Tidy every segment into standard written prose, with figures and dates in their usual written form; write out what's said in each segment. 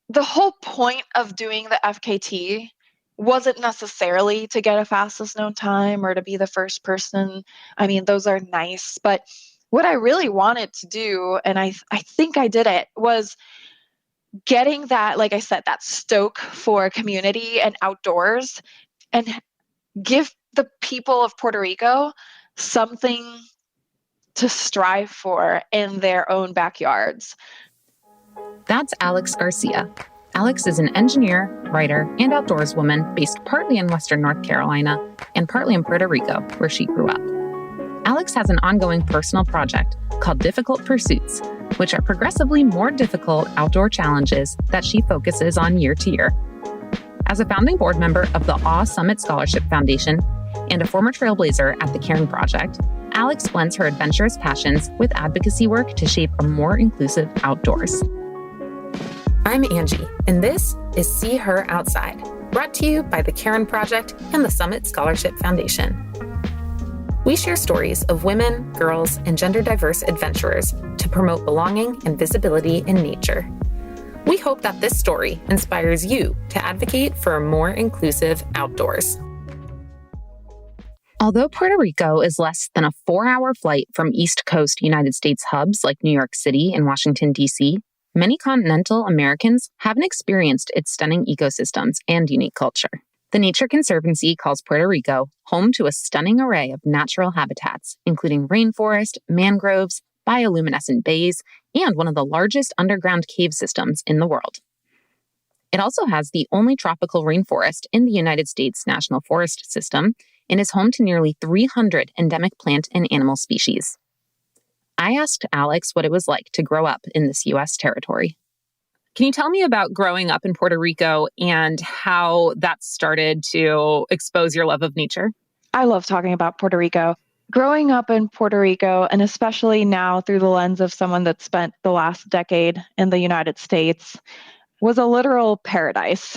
the whole point of doing the FKT wasn't necessarily to get a fastest known time or to be the first person. I mean, those are nice, but what I really wanted to do, and I think I did it, was getting that, like I said, that stoke for community and outdoors, and give the people of Puerto Rico something to strive for in their own backyards. That's Alex Garcia. Alex is an engineer, writer, and outdoors woman based partly in Western North Carolina and partly in Puerto Rico, where she grew up. Alex has an ongoing personal project called Difficult Pursuits, which are progressively more difficult outdoor challenges that she focuses on year to year. As a founding board member of the Awe Summit Scholarship Foundation and a former Trailblazer at the Cairn Project, Alex blends her adventurous passions with advocacy work to shape a more inclusive outdoors. I'm Angie, and this is See Her Outside, brought to you by the Cairn Project and the Summit Scholarship Foundation. We share stories of women, girls, and gender-diverse adventurers to promote belonging and visibility in nature. We hope that this story inspires you to advocate for a more inclusive outdoors. Although Puerto Rico is less than a 4-hour flight from East Coast United States hubs like New York City and Washington, D.C., many continental Americans haven't experienced its stunning ecosystems and unique culture. The Nature Conservancy calls Puerto Rico home to a stunning array of natural habitats, including rainforest, mangroves, bioluminescent bays, and one of the largest underground cave systems in the world. It also has the only tropical rainforest in the United States National Forest System and is home to nearly 300 endemic plant and animal species. I asked Alex what it was like to grow up in this U.S. territory. Can you tell me about growing up in Puerto Rico and how that started to expose your love of nature? I love talking about Puerto Rico. Growing up in Puerto Rico, and especially now through the lens of someone that spent the last decade in the United States, was a literal paradise.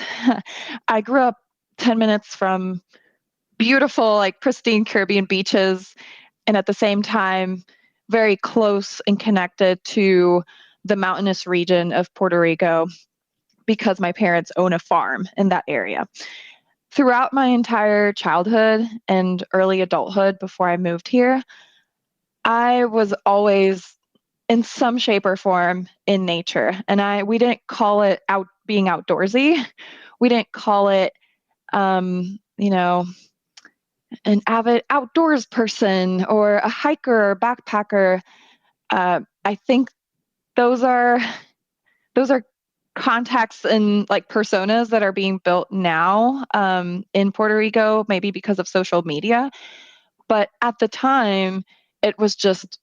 I grew up 10 minutes from beautiful, pristine Caribbean beaches, and at the same time, very close and connected to the mountainous region of Puerto Rico because my parents own a farm in that area. Throughout my entire childhood and early adulthood before I moved here, I was always in some shape or form in nature. And we didn't call it being outdoorsy. We didn't call it, an avid outdoors person or a hiker or backpacker. I think those are contexts and personas that are being built now in Puerto Rico, maybe because of social media. But at the time, it was just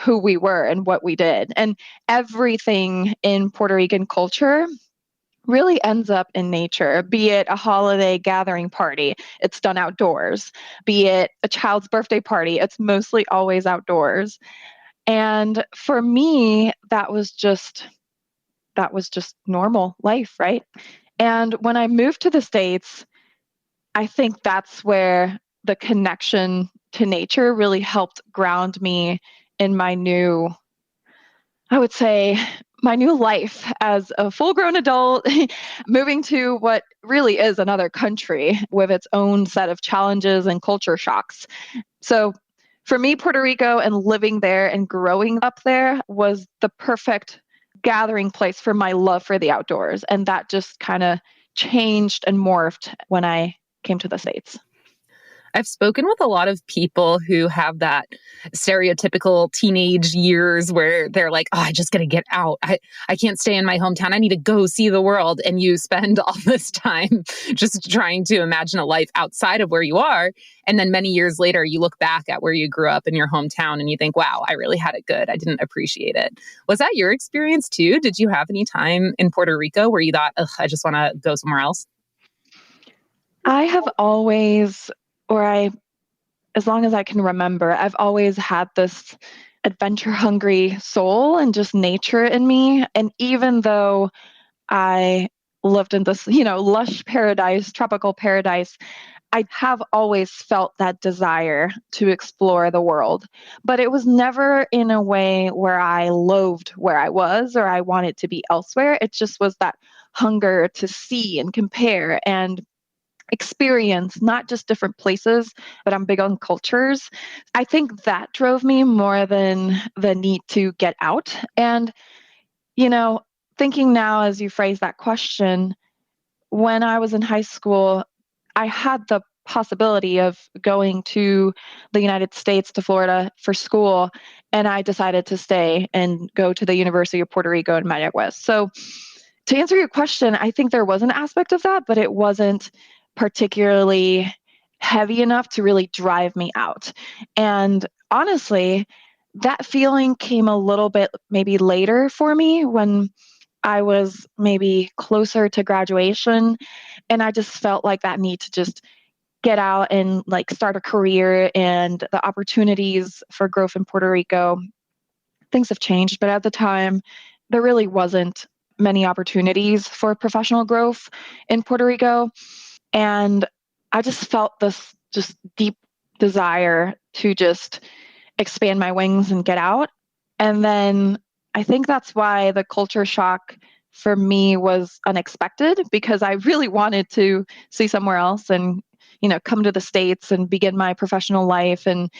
who we were and what we did. And everything in Puerto Rican culture really ends up in nature, be it a holiday gathering party, it's done outdoors, be it a child's birthday party, it's mostly always outdoors. And for me, that was just normal life, right? And when I moved to the States, I think that's where the connection to nature really helped ground me in my new life as a full-grown adult, moving to what really is another country with its own set of challenges and culture shocks. So for me, Puerto Rico and living there and growing up there was the perfect gathering place for my love for the outdoors. And that just kind of changed and morphed when I came to the States. I've spoken with a lot of people who have that stereotypical teenage years where they're like, oh, I just got to get out. I can't stay in my hometown. I need to go see the world. And you spend all this time just trying to imagine a life outside of where you are. And then many years later, you look back at where you grew up in your hometown and you think, wow, I really had it good. I didn't appreciate it. Was that your experience too? Did you have any time in Puerto Rico where you thought, I just want to go somewhere else? I have always, as long as I can remember, I've always had this adventure-hungry soul and just nature in me. And even though I lived in this, lush paradise, tropical paradise, I have always felt that desire to explore the world, but it was never in a way where I loathed where I was or I wanted to be elsewhere. It just was that hunger to see and compare and experience not just different places, but I'm big on cultures. I think that drove me more than the need to get out. And, you know, thinking now as you phrase that question, when I was in high school, I had the possibility of going to the United States, to Florida for school, and I decided to stay and go to the University of Puerto Rico in Mayagüez. So, to answer your question, I think there was an aspect of that, but it wasn't particularly heavy enough to really drive me out. And honestly, that feeling came a little bit maybe later for me when I was maybe closer to graduation. And I just felt like that need to just get out and like start a career and the opportunities for growth in Puerto Rico. Things have changed, but at the time, there really wasn't many opportunities for professional growth in Puerto Rico. And I just felt this just deep desire to just expand my wings and get out. And then I think that's why the culture shock for me was unexpected, because I really wanted to see somewhere else and, come to the States and begin my professional life and,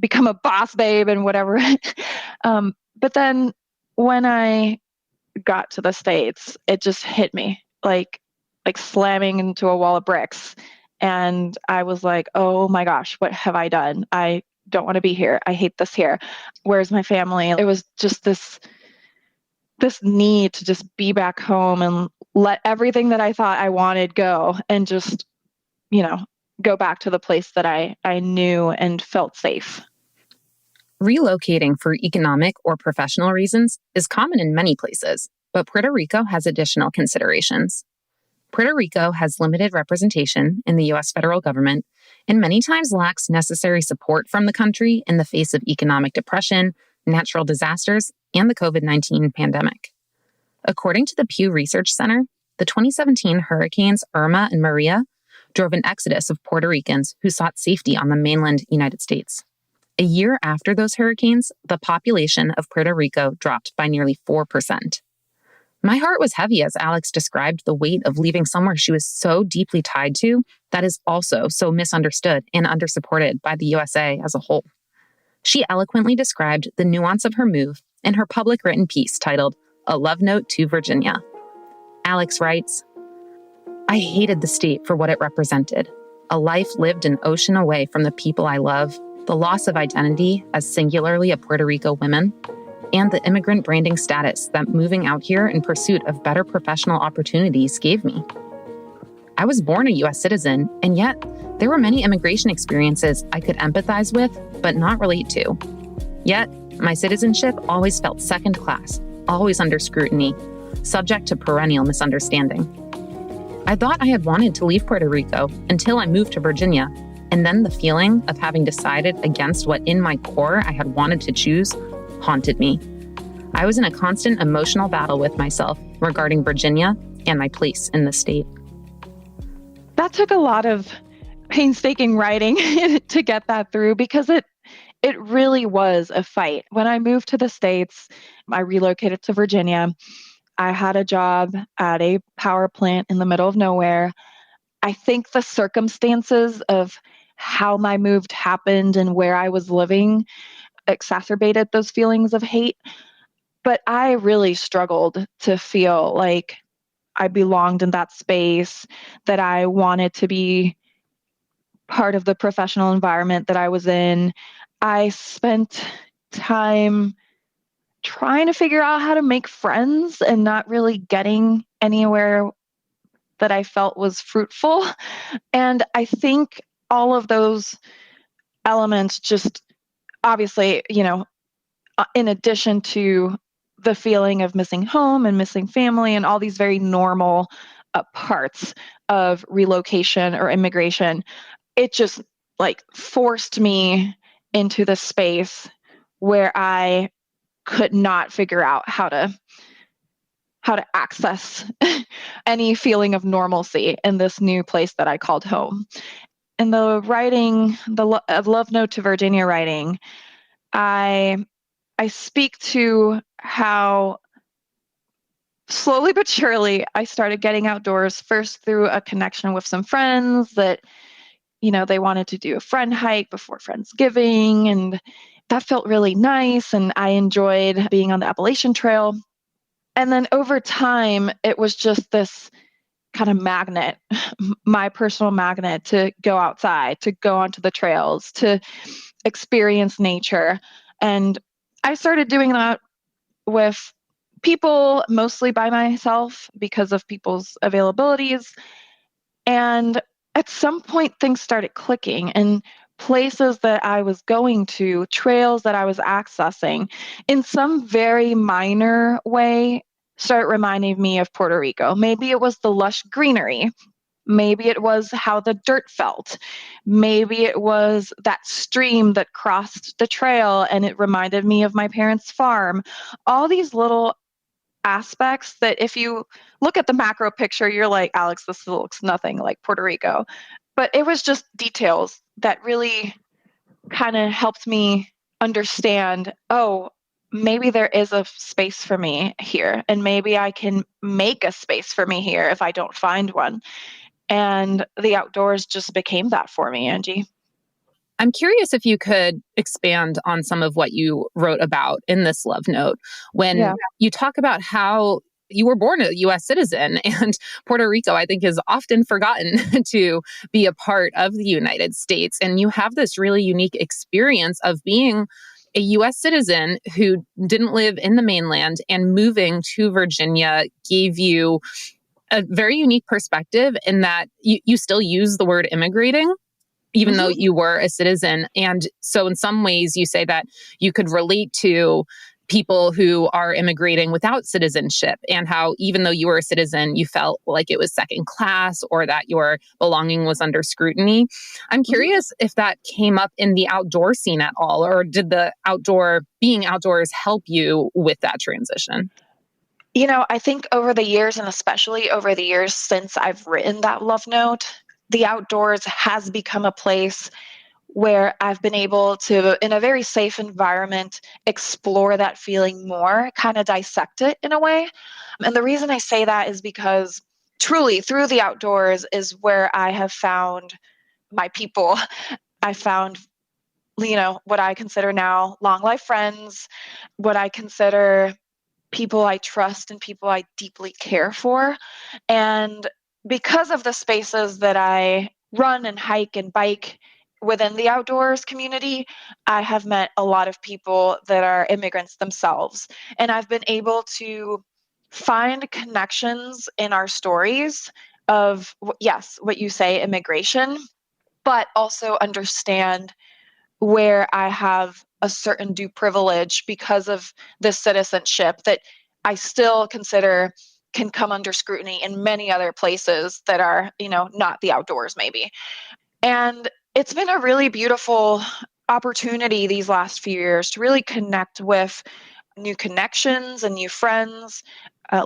become a boss babe and whatever. But then when I got to the States, it just hit me like slamming into a wall of bricks. And I was like, oh my gosh, what have I done? I don't want to be here. I hate this here. Where's my family? It was just this need to just be back home and let everything that I thought I wanted go and just, go back to the place that I knew and felt safe. Relocating for economic or professional reasons is common in many places, but Puerto Rico has additional considerations. Puerto Rico has limited representation in the U.S. federal government and many times lacks necessary support from the country in the face of economic depression, natural disasters, and the COVID-19 pandemic. According to the Pew Research Center, the 2017 hurricanes Irma and Maria drove an exodus of Puerto Ricans who sought safety on the mainland United States. A year after those hurricanes, the population of Puerto Rico dropped by nearly 4%. My heart was heavy as Alex described the weight of leaving somewhere she was so deeply tied to that is also so misunderstood and undersupported by the USA as a whole. She eloquently described the nuance of her move in her public written piece titled A Love Note to Virginia. Alex writes, I hated the state for what it represented. A life lived an ocean away from the people I love, the loss of identity as singularly a Puerto Rico woman, and the immigrant branding status that moving out here in pursuit of better professional opportunities gave me. I was born a U.S. citizen, and yet there were many immigration experiences I could empathize with, but not relate to. Yet, my citizenship always felt second class, always under scrutiny, subject to perennial misunderstanding. I thought I had wanted to leave Puerto Rico until I moved to Virginia, and then the feeling of having decided against what in my core I had wanted to choose haunted me. I was in a constant emotional battle with myself regarding Virginia and my place in the state. That took a lot of painstaking writing to get that through, because it really was a fight. When I moved to the States, I relocated to Virginia. I had a job at a power plant in the middle of nowhere. I think the circumstances of how my move happened and where I was living exacerbated those feelings of hate. But I really struggled to feel like I belonged in that space, that I wanted to be part of the professional environment that I was in. I spent time trying to figure out how to make friends and not really getting anywhere that I felt was fruitful. And I think all of those elements just obviously, in addition to the feeling of missing home and missing family and all these very normal parts of relocation or immigration, it just like forced me into the space where I could not figure out how how to access any feeling of normalcy in this new place that I called home. In the writing, Love Note to Virginia writing, I speak to how slowly but surely I started getting outdoors, first through a connection with some friends that, they wanted to do a friend hike before Friendsgiving, and that felt really nice. And I enjoyed being on the Appalachian Trail. And then over time, it was just this kind of magnet, my personal magnet to go outside, to go onto the trails, to experience nature. And I started doing that with people, mostly by myself because of people's availabilities. And at some point, things started clicking, and places that I was going to, trails that I was accessing, in some very minor way, start reminding me of Puerto Rico. Maybe it was the lush greenery. Maybe it was how the dirt felt. Maybe it was that stream that crossed the trail and it reminded me of my parents' farm. All these little aspects that if you look at the macro picture, you're like, Alex, this looks nothing like Puerto Rico. But it was just details that really kind of helped me understand, oh, maybe there is a space for me here, and maybe I can make a space for me here if I don't find one. And the outdoors just became that for me, Angie. I'm curious if you could expand on some of what you wrote about in this love note when you talk about how you were born a U.S. citizen, and Puerto Rico, I think, is often forgotten to be a part of the United States. And you have this really unique experience of being a U.S. citizen who didn't live in the mainland, and moving to Virginia gave you a very unique perspective in that you still use the word immigrating, even though you were a citizen. And so in some ways you say that you could relate to people who are immigrating without citizenship, and how even though you were a citizen, you felt like it was second class or that your belonging was I I'm curious if that came up in the outdoor scene at all, or did the being outdoors help you with that transition? I think over the years, and especially over the years since I've written that love note, the outdoors has become a place where I've been able to, in a very safe environment, explore that feeling more, kind of dissect it in a way. And the reason I say that is because truly through the outdoors is where I have found my people. I found, what I consider now long life friends, what I consider people I trust and people I deeply care for. And because of the spaces that I run and hike and bike within the outdoors community, I have met a lot of people that are immigrants themselves. And I've been able to find connections in our stories of, yes, what you say, immigration, but also understand where I have a certain due privilege because of this citizenship that I still consider can come under scrutiny in many other places that are, not the outdoors maybe. And it's been a really beautiful opportunity these last few years to really connect with new connections and new friends,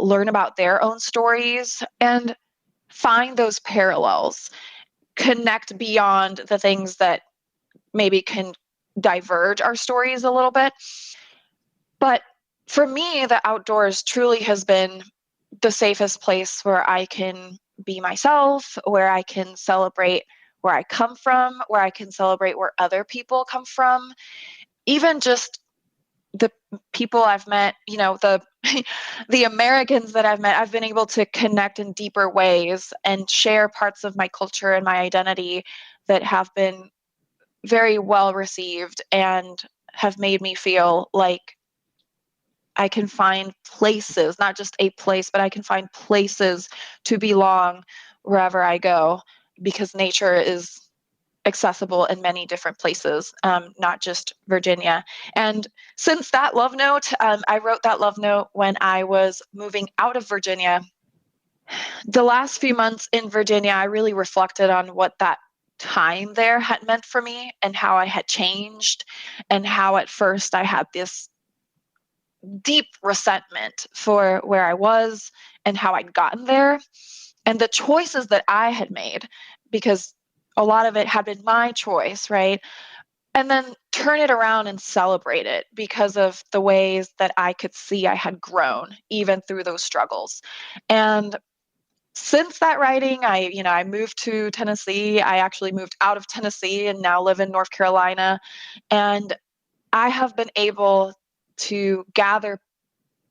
learn about their own stories, and find those parallels, connect beyond the things that maybe can diverge our stories a little bit. But for me, the outdoors truly has been the safest place where I can be myself, where I can celebrate where I come from, where I can celebrate where other people come from. Even just the people I've met, the the Americans that I've met, I've been able to connect in deeper ways and share parts of my culture and my identity that have been very well received and have made me feel like I can find places, not just a place, but I can find places to belong wherever I go, because nature is accessible in many different places, not just Virginia. And since that love note, I wrote that love note when I was moving out of Virginia. The last few months in Virginia, I really reflected on what that time there had meant for me and how I had changed, and how at first I had this deep resentment for where I was and how I'd gotten there and the choices that I had made, because a lot of it had been my choice, right? And then turn it around and celebrate it because of the ways that I could see I had grown even through those struggles. And since that writing, I moved to Tennessee. I actually moved out of Tennessee and now live in North Carolina. And I have been able to gather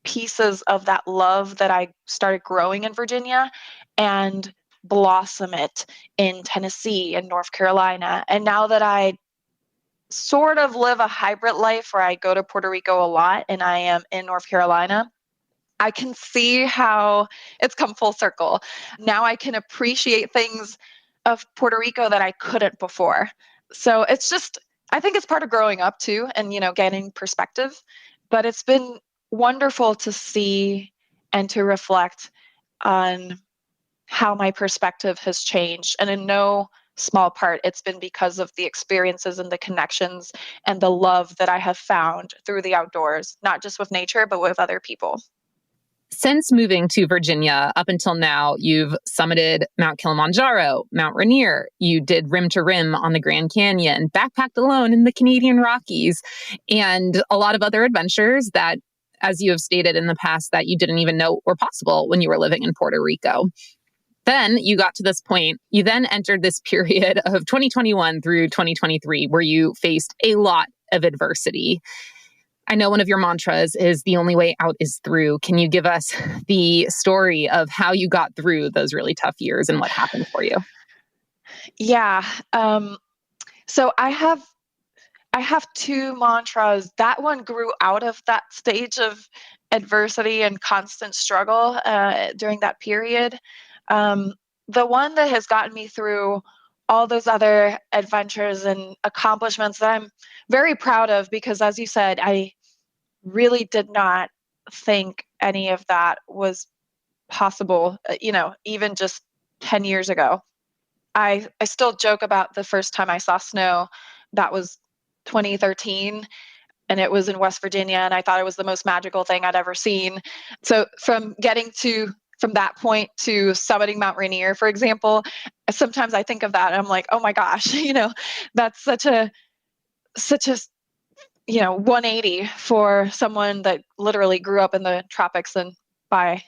pieces of that love that I started growing in Virginia and blossom it in Tennessee and North Carolina. And now that I sort of live a hybrid life where I go to Puerto Rico a lot and I am in North Carolina, I can see how it's come full circle. Now I can appreciate things of Puerto Rico that I couldn't before. So it's just, I think it's part of growing up too and, gaining perspective. But it's been wonderful to see and to reflect on how my perspective has changed. And in no small part, it's been because of the experiences and the connections and the love that I have found through the outdoors, not just with nature, but with other people. Since moving to Virginia up until now, you've summited Mount Kilimanjaro, Mount Rainier. You did rim to rim on the Grand Canyon, backpacked alone in the Canadian Rockies, and a lot of other adventures that, as you have stated in the past, that you didn't even know were possible when you were living in Puerto Rico. Then you got to this point. You then entered this period of 2021 through 2023 where you faced a lot of adversity. I know one of your mantras is the only way out is through. Can you give us the story of how you got through those really tough years and what happened for you? Yeah. So I have two mantras. That one grew out of that stage of adversity and constant struggle during that period. The one that has gotten me through all those other adventures and accomplishments that I'm very proud of, because as you said, I really did not think any of that was possible, even just 10 years ago. I still joke about the first time I saw snow. That was 2013, and it was in West Virginia, and I thought it was the most magical thing I'd ever seen. So from that point to summiting Mount Rainier, for example, sometimes I think of that and I'm like, oh my gosh, that's such a 180 for someone that literally grew up in the tropics and by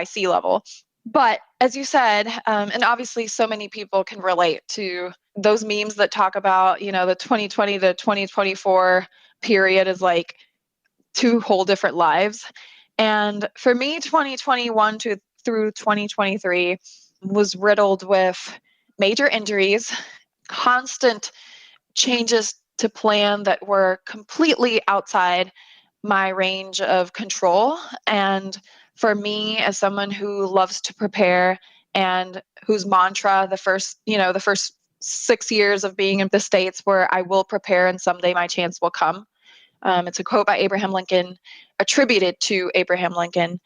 sea level. But as you said, and obviously so many people can relate to those memes that talk about, the 2020 to 2024 period is like two whole different lives. And for me, 2021 through 2023 was riddled with major injuries, constant changes to plan that were completely outside my range of control. And for me, as someone who loves to prepare and whose mantra, the first 6 years of being in the States were, I will prepare and someday my chance will come. It's a quote by Abraham Lincoln, attributed to Abraham Lincoln.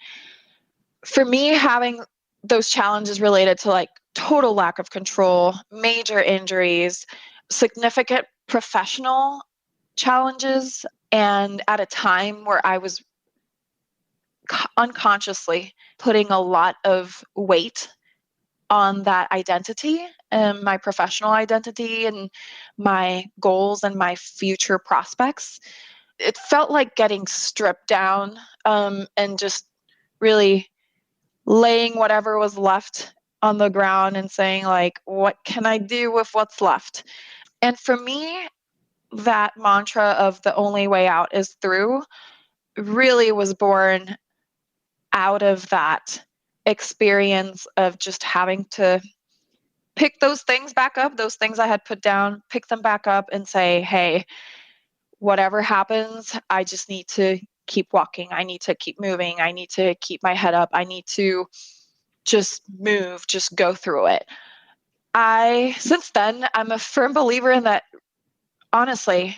For me, having those challenges related to like total lack of control, major injuries, significant professional challenges, and at a time where I was unconsciously putting a lot of weight on that identity and my professional identity and my goals and my future prospects. It felt like getting stripped down and just really laying whatever was left on the ground and saying, like, what can I do with what's left? And for me, that mantra of the only way out is through really was born out of that experience of just having to pick those things back up, those things I had put down, pick them back up and say, hey, whatever happens, I just need to keep walking. I need to keep moving. I need to keep my head up. I need to just move, just go through it. Since then, I'm a firm believer in that, honestly,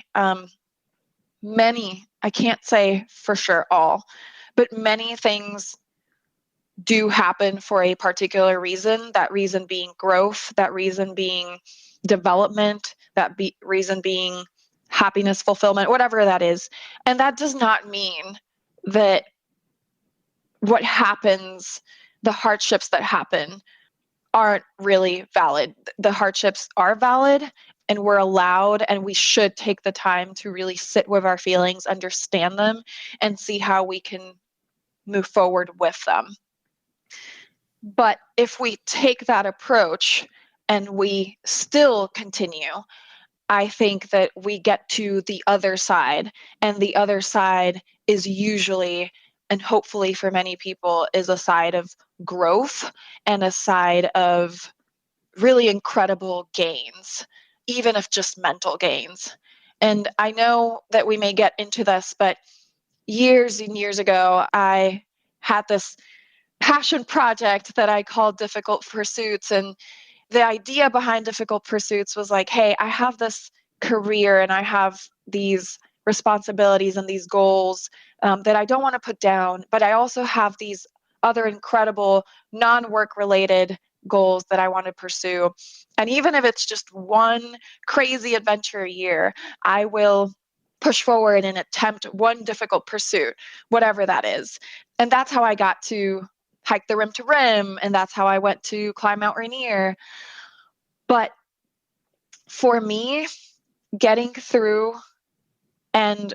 many, I can't say for sure all, but many things do happen for a particular reason, that reason being growth, that reason being development, reason being happiness, fulfillment, whatever that is. And that does not mean that what happens, the hardships that happen, aren't really valid. The hardships are valid, and we're allowed, and we should take the time to really sit with our feelings, understand them, and see how we can move forward with them. But if we take that approach and we still continue, I think that we get to the other side, and the other side is usually, and hopefully for many people, is a side of growth and a side of really incredible gains, even if just mental gains. And I know that we may get into this, but years and years ago, I had this passion project that I called Difficult Pursuits. And the idea behind Difficult Pursuits was like, hey, I have this career and I have these responsibilities and these goals that I don't want to put down, but I also have these other incredible non-work related goals that I want to pursue. And even if it's just one crazy adventure a year, I will push forward and attempt one difficult pursuit, whatever that is. And that's how I got to hike the rim to rim, and that's how I went to climb Mount Rainier. But for me, getting through and,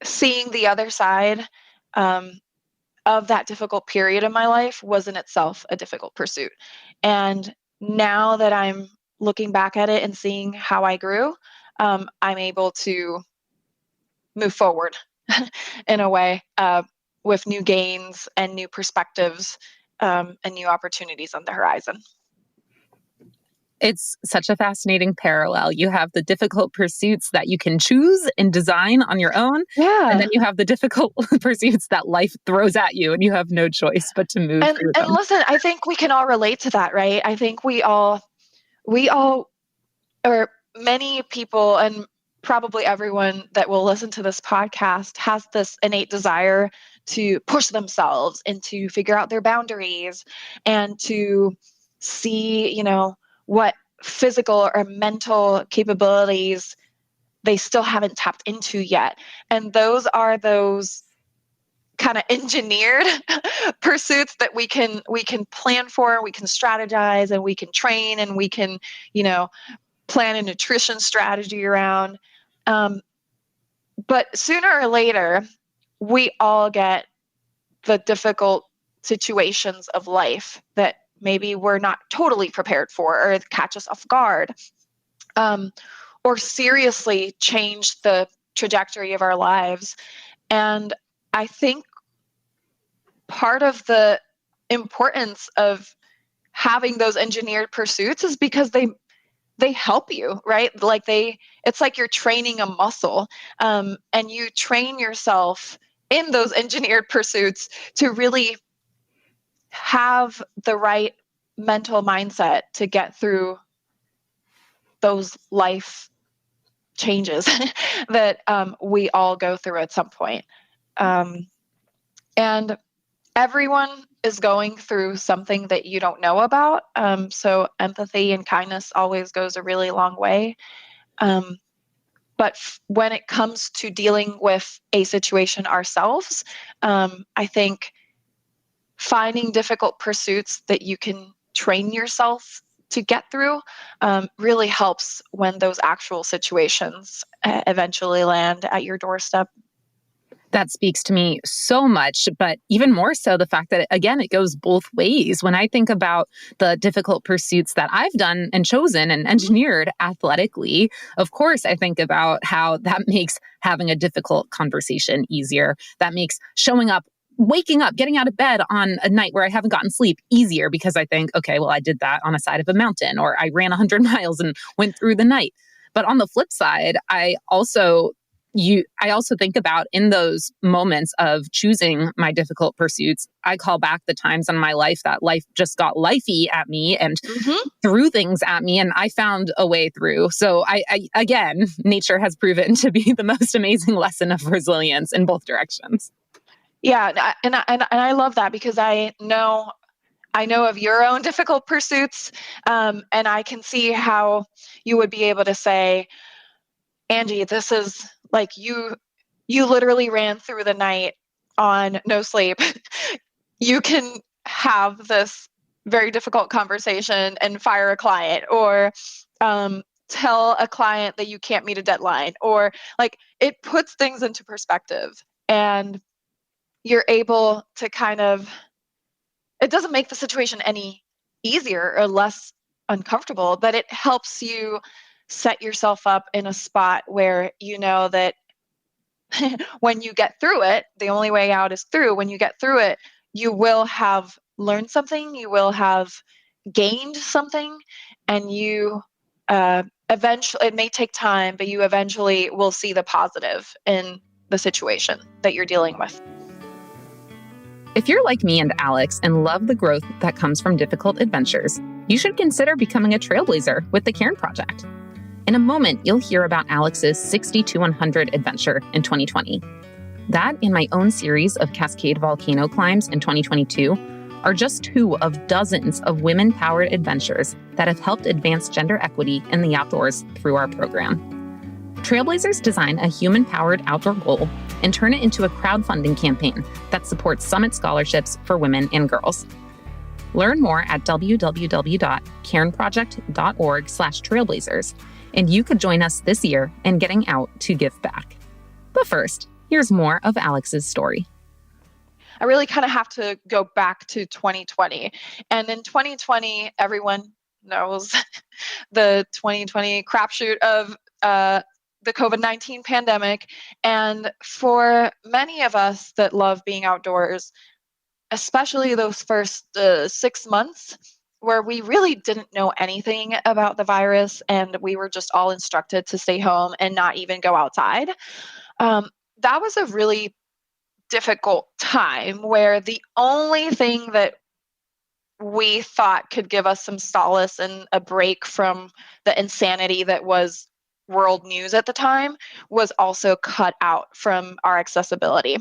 seeing the other side of that difficult period in my life was in itself a difficult pursuit. And now that I'm looking back at it and seeing how I grew, I'm able to move forward in a way with new gains and new perspectives and new opportunities on the horizon. It's such a fascinating parallel. You have the difficult pursuits that you can choose and design on your own. Yeah. And then you have the difficult pursuits that life throws at you and you have no choice but to move through them. And listen, I think we can all relate to that, right? I think we all, or many people, and probably everyone that will listen to this podcast has this innate desire to push themselves and to figure out their boundaries and to see, what physical or mental capabilities they still haven't tapped into yet. And those are those kind of engineered pursuits that we can plan for, we can strategize, and we can train, and we can, plan a nutrition strategy around. But sooner or later, we all get the difficult situations of life that maybe we're not totally prepared for, or catch us off guard, or seriously change the trajectory of our lives. And I think part of the importance of having those engineered pursuits is because they help you, right? Like it's like you're training a muscle, and you train yourself in those engineered pursuits to really have the right mental mindset to get through those life changes that we all go through at some point. And everyone is going through something that you don't know about. So empathy and kindness always goes a really long way. But when it comes to dealing with a situation ourselves, I think finding difficult pursuits that you can train yourself to get through really helps when those actual situations eventually land at your doorstep. That speaks to me so much, but even more so the fact that, again, it goes both ways. When I think about the difficult pursuits that I've done and chosen and engineered athletically, of course, I think about how that makes having a difficult conversation easier. That makes showing up, waking up, getting out of bed on a night where I haven't gotten sleep easier because I think, okay, well, I did that on the side of a mountain, or I ran 100 miles and went through the night. But on the flip side, I also think about in those moments of choosing my difficult pursuits, I call back the times in my life that life just got lifey at me and threw things at me, and I found a way through. So I again, nature has proven to be the most amazing lesson of resilience in both directions. Yeah, and I love that, because I know of your own difficult pursuits, and I can see how you would be able to say, Angie, this is like you you literally ran through the night on no sleep. You can have this very difficult conversation and fire a client, or tell a client that you can't meet a deadline, or like, it puts things into perspective, and you're able to it doesn't make the situation any easier or less uncomfortable, but it helps you set yourself up in a spot where you know that when you get through it, the only way out is through. When you get through it, you will have learned something, you will have gained something, and you eventually, it may take time, but you eventually will see the positive in the situation that you're dealing with. If you're like me and Alex and love the growth that comes from difficult adventures, you should consider becoming a Trailblazer with the Cairn Project. In a moment, you'll hear about Alex's 60 to 100 adventure in 2020. That and my own series of Cascade volcano climbs in 2022 are just two of dozens of women-powered adventures that have helped advance gender equity in the outdoors through our program. Trailblazers design a human-powered outdoor goal and turn it into a crowdfunding campaign that supports summit scholarships for women and girls. Learn more at www.cairnproject.org/trailblazers, and you could join us this year in getting out to give back. But first, here's more of Alex's story. I really kind of have to go back to 2020. And in 2020, everyone knows the 2020 crapshoot of the COVID-19 pandemic. And for many of us that love being outdoors, especially those first 6 months, where we really didn't know anything about the virus and we were just all instructed to stay home and not even go outside. That was a really difficult time where the only thing that we thought could give us some solace and a break from the insanity that was world news at the time was also cut out from our accessibility.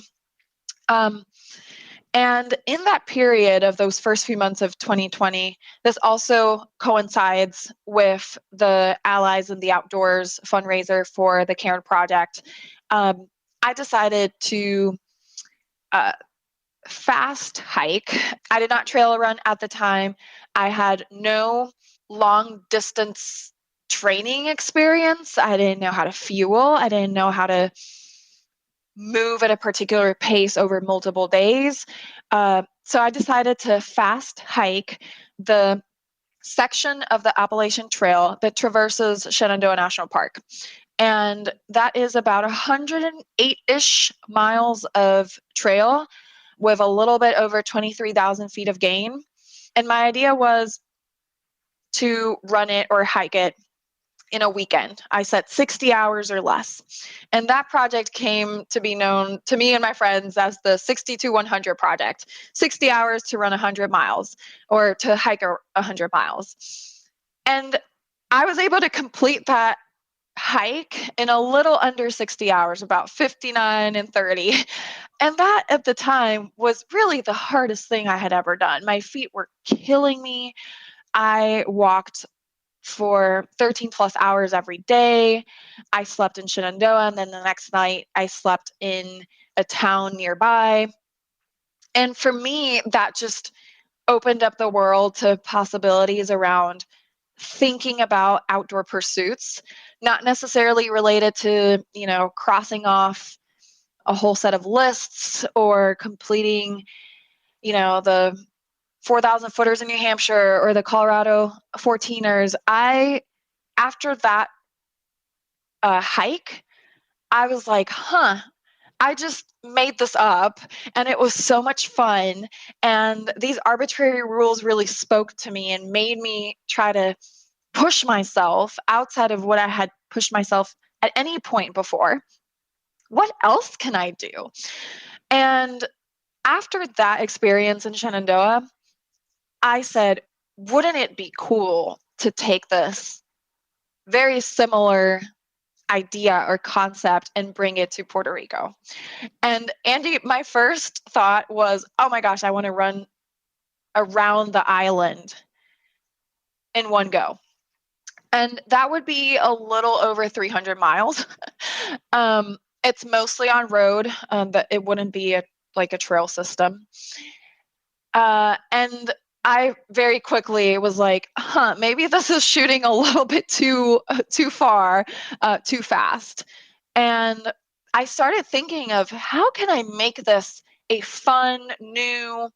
And in that period of those first few months of 2020, this also coincides with the Allies in the Outdoors fundraiser for the Cairn Project. I decided to fast hike. I did not trail run at the time. I had no long distance training experience. I didn't know how to fuel. I didn't know how to move at a particular pace over multiple days. So I decided to fast hike the section of the Appalachian Trail that traverses Shenandoah National Park. And that is about 108-ish miles of trail with a little bit over 23,000 feet of gain. And my idea was to run it or hike it in a weekend. I set 60 hours or less. And that project came to be known to me and my friends as the 60 to 100 project. 60 hours to run 100 miles or to hike 100 miles. And I was able to complete that hike in a little under 60 hours, about 59 and 30. And that at the time was really the hardest thing I had ever done. My feet were killing me. I walked for 13 plus hours every day. I slept in Shenandoah, and then the next night I slept in a town nearby. And for me, that just opened up the world to possibilities around thinking about outdoor pursuits, not necessarily related to, crossing off a whole set of lists or completing, the 4,000 footers in New Hampshire or the Colorado 14ers. After that hike, I was like, I just made this up and it was so much fun. And these arbitrary rules really spoke to me and made me try to push myself outside of what I had pushed myself at any point before. What else can I do? And after that experience in Shenandoah, I said, wouldn't it be cool to take this very similar idea or concept and bring it to Puerto Rico? And Angie, my first thought was, oh my gosh, I want to run around the island in one go. And that would be a little over 300 miles. It's mostly on road, but it wouldn't be like a trail system. And I very quickly was like, maybe this is shooting a little bit too far, too fast. And I started thinking of how can I make this a fun, new,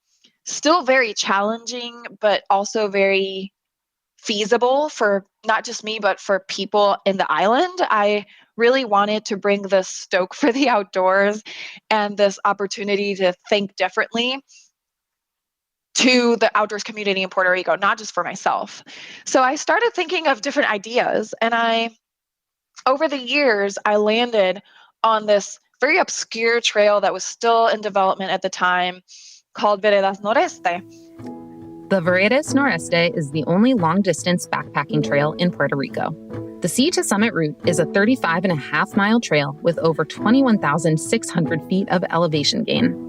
still very challenging, but also very feasible for not just me, but for people in the island. I really wanted to bring this stoke for the outdoors and this opportunity to think differently to the outdoors community in Puerto Rico, not just for myself. So I started thinking of different ideas, and over the years, I landed on this very obscure trail that was still in development at the time called Veredas Noreste. The Veredas Noreste is the only long-distance backpacking trail in Puerto Rico. The Sea to Summit route is a 35.5-mile trail with over 21,600 feet of elevation gain.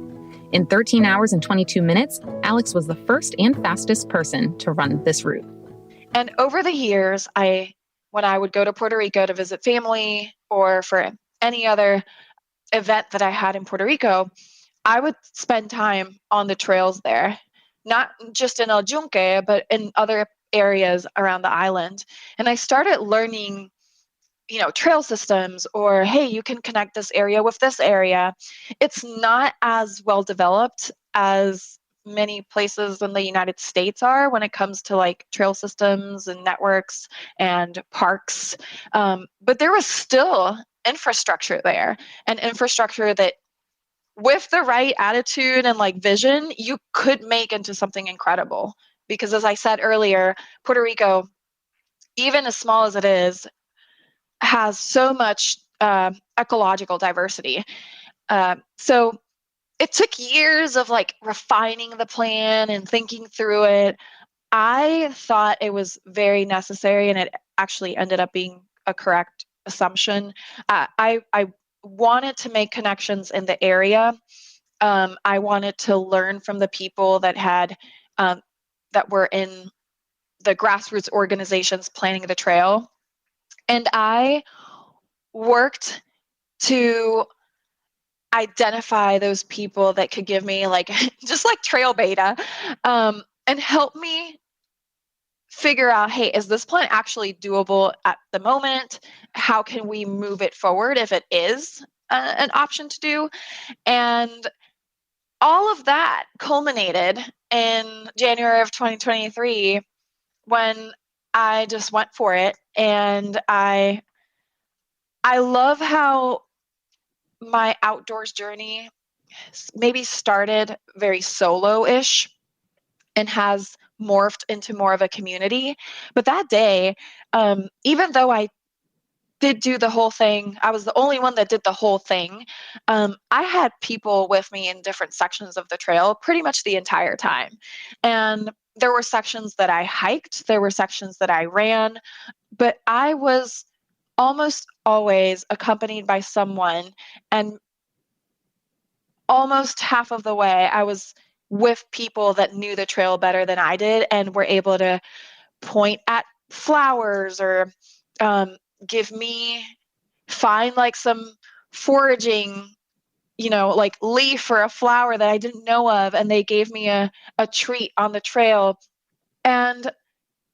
In 13 hours and 22 minutes, Alex was the first and fastest person to run this route. And over the years, when I would go to Puerto Rico to visit family or for any other event that I had in Puerto Rico, I would spend time on the trails there, not just in El Yunque, but in other areas around the island. And I started learning, trail systems, or, hey, you can connect this area with this area. It's not as well developed as many places in the United States are when it comes to like trail systems and networks and parks. But there was still infrastructure there, and infrastructure that with the right attitude and like vision, you could make into something incredible. Because as I said earlier, Puerto Rico, even as small as it is, has so much ecological diversity. So it took years of like refining the plan and thinking through it. I thought it was very necessary, and it actually ended up being a correct assumption. I wanted to make connections in the area. I wanted to learn from the people that were in the grassroots organizations planning the trail. And I worked to identify those people that could give me like just like trail beta, and help me figure out, hey, is this plan actually doable at the moment? How can we move it forward if it is an option to do? And all of that culminated in January of 2023 when I just went for it. And I love how my outdoors journey maybe started very solo-ish and has morphed into more of a community. But that day, even though I did do the whole thing, I was the only one that did the whole thing. I had people with me in different sections of the trail pretty much the entire time. And there were sections that I hiked, there were sections that I ran, but I was almost always accompanied by someone. And almost half of the way, I was with people that knew the trail better than I did and were able to point at flowers or find like some foraging, like leaf or a flower that I didn't know of. And they gave me a treat on the trail. And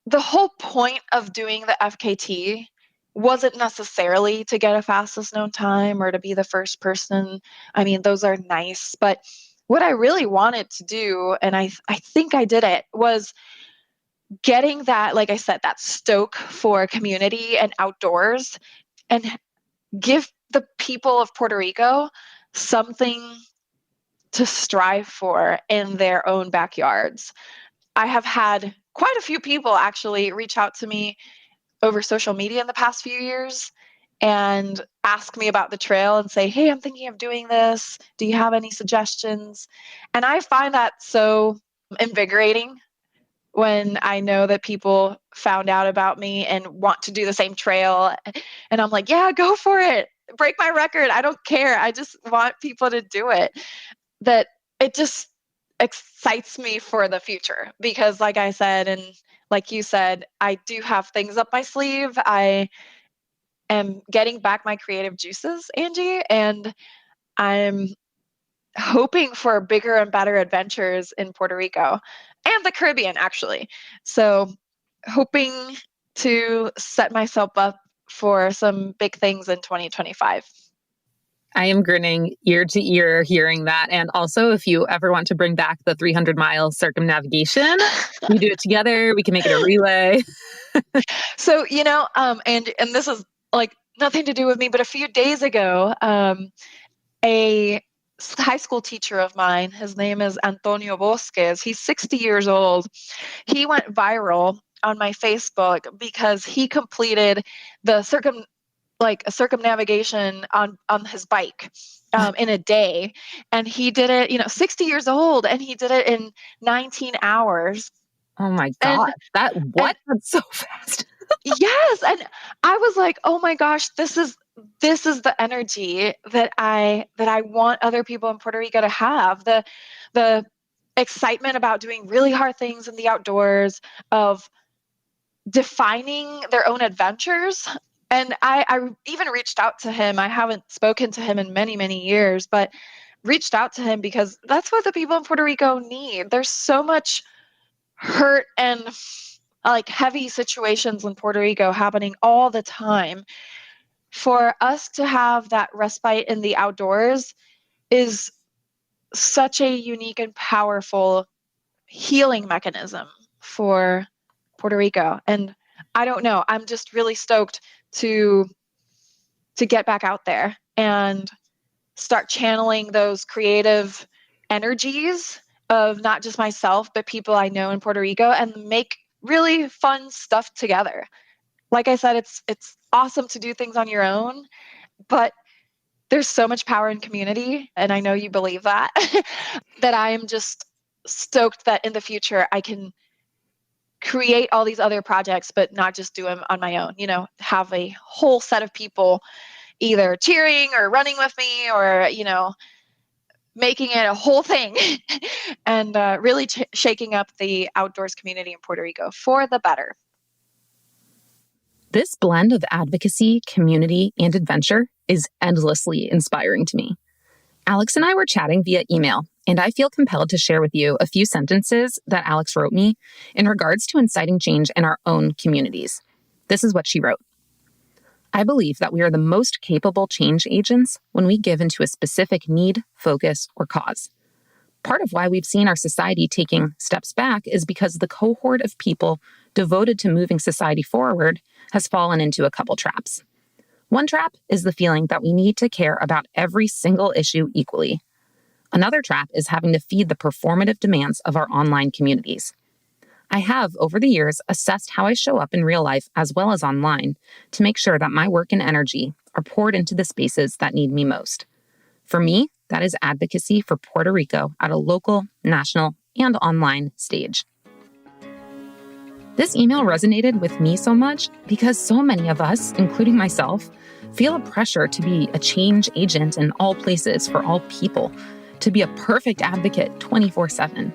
the whole point of doing the FKT wasn't necessarily to get a fastest known time or to be the first person. I mean, those are nice, but what I really wanted to do, and I think I did it, was getting that, like I said, that stoke for community and outdoors, and give the people of Puerto Rico something to strive for in their own backyards. I have had quite a few people actually reach out to me over social media in the past few years and ask me about the trail and say, hey, I'm thinking of doing this. Do you have any suggestions? And I find that so invigorating when I know that people found out about me and want to do the same trail. And I'm like, yeah, go for it. Break my record. I don't care. I just want people to do it. That it just excites me for the future because, like I said, and like you said, I do have things up my sleeve. I am getting back my creative juices, Angie, and I'm hoping for bigger and better adventures in Puerto Rico and the Caribbean, actually. So, hoping to set myself up for some big things in 2025. I am grinning ear to ear hearing that. And also, if you ever want to bring back the 300-mile circumnavigation, we do it together. We can make it a relay. So, and this is like nothing to do with me, but a few days ago, a high school teacher of mine, his name is Antonio Bosques. He's 60 years old. He went viral on my Facebook because he completed the a circumnavigation on his bike in a day, and he did it. 60 years old, and he did it in 19 hours. Oh my God. That's so fast. Yes. And I was like, oh my gosh, this is the energy that I want other people in Puerto Rico to have. The excitement about doing really hard things in the outdoors, of defining their own adventures. And I even reached out to him. I haven't spoken to him in many, many years, but reached out to him because that's what the people in Puerto Rico need. There's so much hurt and like heavy situations in Puerto Rico happening all the time. For us to have that respite in the outdoors is such a unique and powerful healing mechanism for Puerto Rico. And I don't know, I'm just really stoked to get back out there and start channeling those creative energies of not just myself, but people I know in Puerto Rico, and make really fun stuff together. Like I said, it's awesome to do things on your own, but there's so much power in community, and I know you believe that, that I am just stoked that in the future I can create all these other projects, but not just do them on my own, have a whole set of people either cheering or running with me, or, making it a whole thing and really shaking up the outdoors community in Puerto Rico for the better. This blend of advocacy, community, and adventure is endlessly inspiring to me. Alex and I were chatting via email, and I feel compelled to share with you a few sentences that Alex wrote me in regards to inciting change in our own communities. This is what she wrote. I believe that we are the most capable change agents when we give into a specific need, focus, or cause. Part of why we've seen our society taking steps back is because the cohort of people devoted to moving society forward has fallen into a couple traps. One trap is the feeling that we need to care about every single issue equally. Another trap is having to feed the performative demands of our online communities. I have, over the years, assessed how I show up in real life as well as online to make sure that my work and energy are poured into the spaces that need me most. For me, that is advocacy for Puerto Rico at a local, national, and online stage. This email resonated with me so much because so many of us, including myself, feel a pressure to be a change agent in all places for all people, to be a perfect advocate 24/7.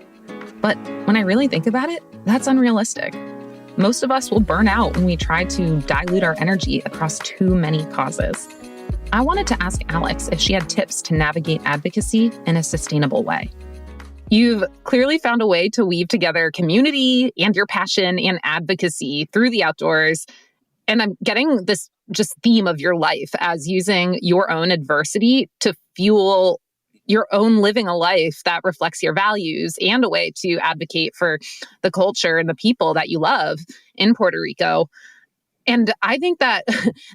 But when I really think about it, that's unrealistic. Most of us will burn out when we try to dilute our energy across too many causes. I wanted to ask Alex if she had tips to navigate advocacy in a sustainable way. You've clearly found a way to weave together community and your passion and advocacy through the outdoors. And I'm getting this just theme of your life as using your own adversity to fuel your own living a life that reflects your values, and a way to advocate for the culture and the people that you love in Puerto Rico. And I think that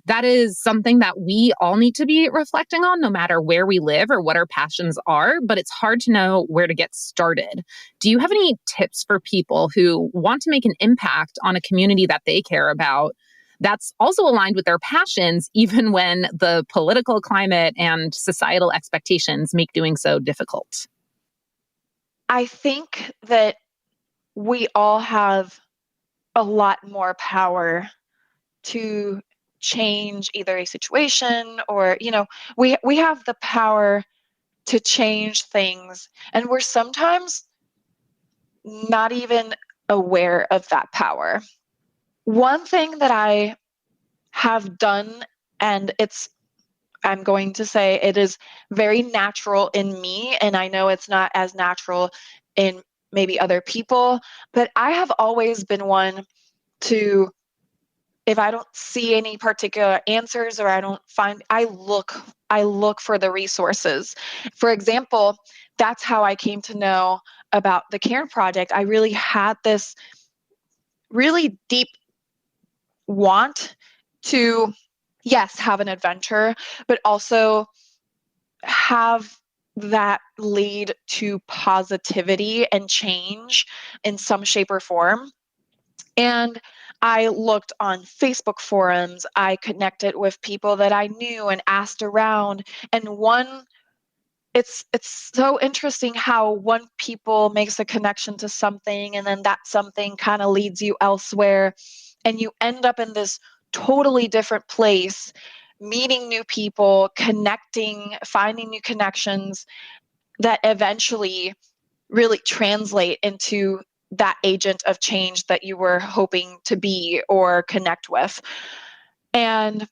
that is something that we all need to be reflecting on, no matter where we live or what our passions are, but it's hard to know where to get started. Do you have any tips for people who want to make an impact on a community that they care about, that's also aligned with their passions, even when the political climate and societal expectations make doing so difficult? I think that we all have a lot more power to change either a situation, or, we have the power to change things, and we're sometimes not even aware of that power. One thing that I have done And I'm going to say it is very natural in me, and I know it's not as natural in maybe other people, but I have always been one to, if I don't see any particular answers or I look for the resources. For example, that's how I came to know about the Cairn Project. I really had this really deep want to, yes, have an adventure, but also have that lead to positivity and change in some shape or form. And I looked on Facebook forums. I connected with people that I knew and asked around. And it's so interesting how one people makes a connection to something, and then that something kind of leads you elsewhere, and you end up in this totally different place, meeting new people, connecting, finding new connections that eventually really translate into that agent of change that you were hoping to be or connect with. And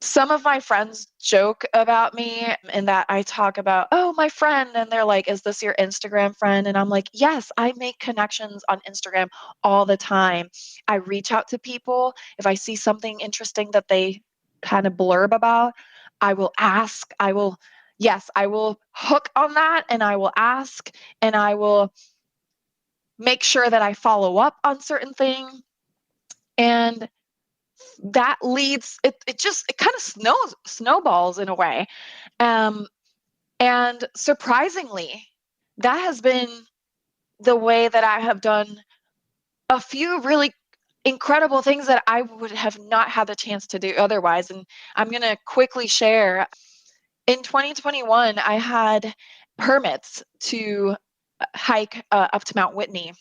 some of my friends joke about me in that I talk about, oh, my friend, and they're like, is this your Instagram friend? And I'm like, yes, I make connections on Instagram all the time. I reach out to people. If I see something interesting that they kind of blurb about, I will ask. I will hook on that, and I will ask, and I will make sure that I follow up on certain things. And that leads, it kind of snowballs in a way. And surprisingly, that has been the way that I have done a few really incredible things that I would have not had the chance to do otherwise. And I'm going to quickly share. In 2021, I had permits to hike up to Mount Whitney.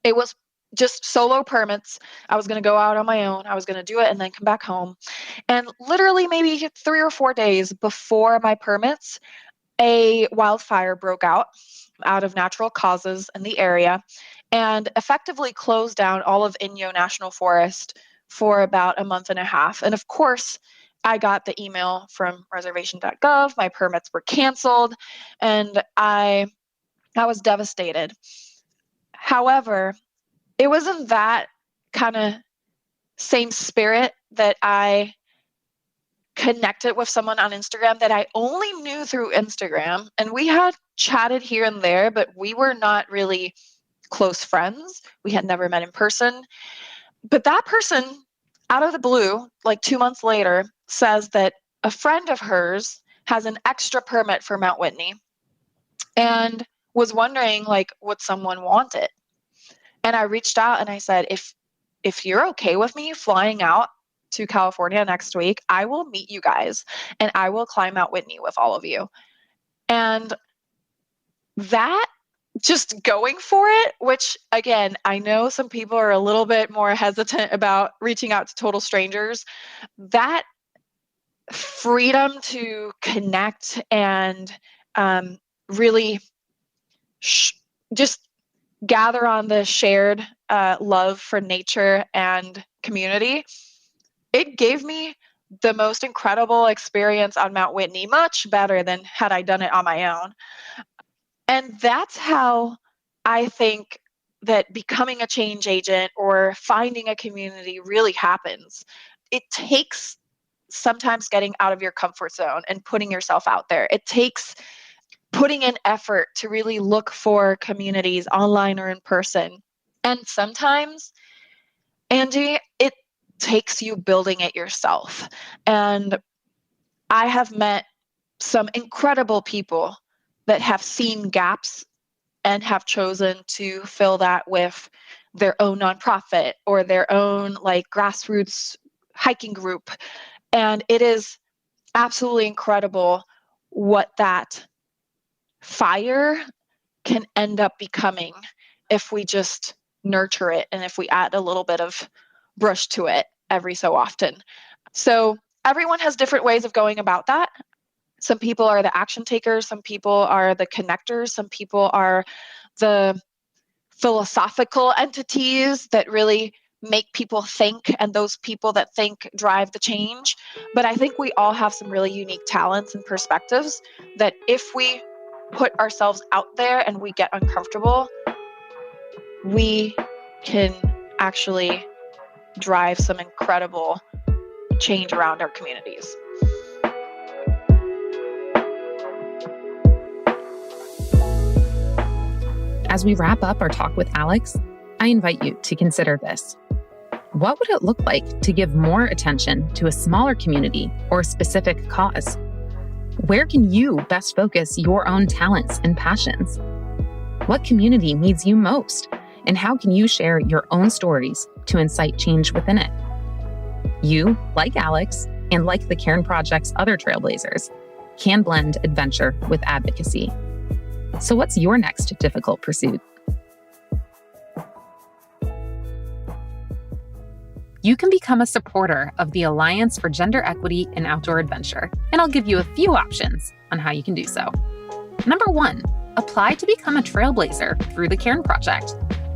It was just solo permits. I was going to go out on my own. I was going to do it and then come back home. And literally maybe 3 or 4 days before my permits, a wildfire broke out of natural causes in the area and effectively closed down all of Inyo National Forest for about a month and a half. And of course, I got the email from reservation.gov. My permits were canceled, and I was devastated. However, it wasn't that kind of same spirit that I connected with someone on Instagram that I only knew through Instagram. And we had chatted here and there, but we were not really close friends. We had never met in person. But that person, out of the blue, like 2 months later, says that a friend of hers has an extra permit for Mount Whitney and was wondering, like, would someone want it? And I reached out and I said, if you're okay with me flying out to California next week, I will meet you guys and I will climb Mount Whitney with all of you. And that, just going for it, which again, I know some people are a little bit more hesitant about reaching out to total strangers, that freedom to connect and really just gather on the shared love for nature and community, it gave me the most incredible experience on Mount Whitney, much better than had I done it on my own. And that's how I think that becoming a change agent or finding a community really happens. It takes sometimes getting out of your comfort zone and putting yourself out there. It takes putting in effort to really look for communities online or in person. And sometimes, Angie, it takes you building it yourself. And I have met some incredible people that have seen gaps and have chosen to fill that with their own nonprofit or their own like grassroots hiking group. And it is absolutely incredible what that fire can end up becoming if we just nurture it and if we add a little bit of brush to it every so often. So everyone has different ways of going about that. Some people are the action takers, some people are the connectors, some people are the philosophical entities that really make people think, and those people that think drive the change. But I think we all have some really unique talents and perspectives that if we put ourselves out there and we get uncomfortable, we can actually drive some incredible change around our communities. As we wrap up our talk with Alex, I invite you to consider this. What would it look like to give more attention to a smaller community or a specific cause? Where can you best focus your own talents and passions? What community needs you most? And how can you share your own stories to incite change within it? You, like Alex, and like the Cairn Project's other Trailblazers, can blend adventure with advocacy. So what's your next difficult pursuit? You can become a supporter of the Alliance for Gender Equity and Outdoor Adventure, and I'll give you a few options on how you can do so. Number 1, apply to become a Trailblazer through the Cairn Project.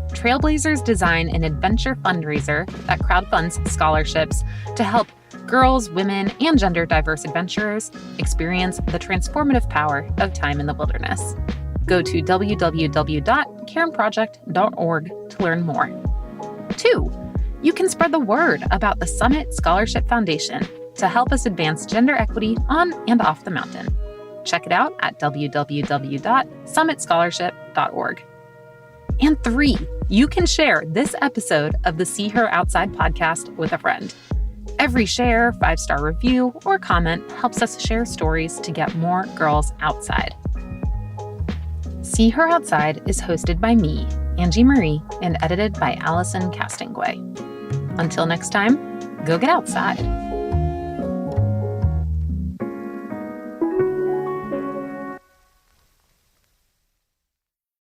Trailblazers design an adventure fundraiser that crowdfunds scholarships to help girls, women, and gender diverse adventurers experience the transformative power of time in the wilderness. Go to www.cairnproject.org to learn more. 2, you can spread the word about the Summit Scholarship Foundation to help us advance gender equity on and off the mountain. Check it out at www.summitscholarship.org. And 3, you can share this episode of the See Her Outside podcast with a friend. Every share, 5-star review, or comment helps us share stories to get more girls outside. See Her Outside is hosted by me, Angie Marie, and edited by Allison Castingway. Until next time, go get outside.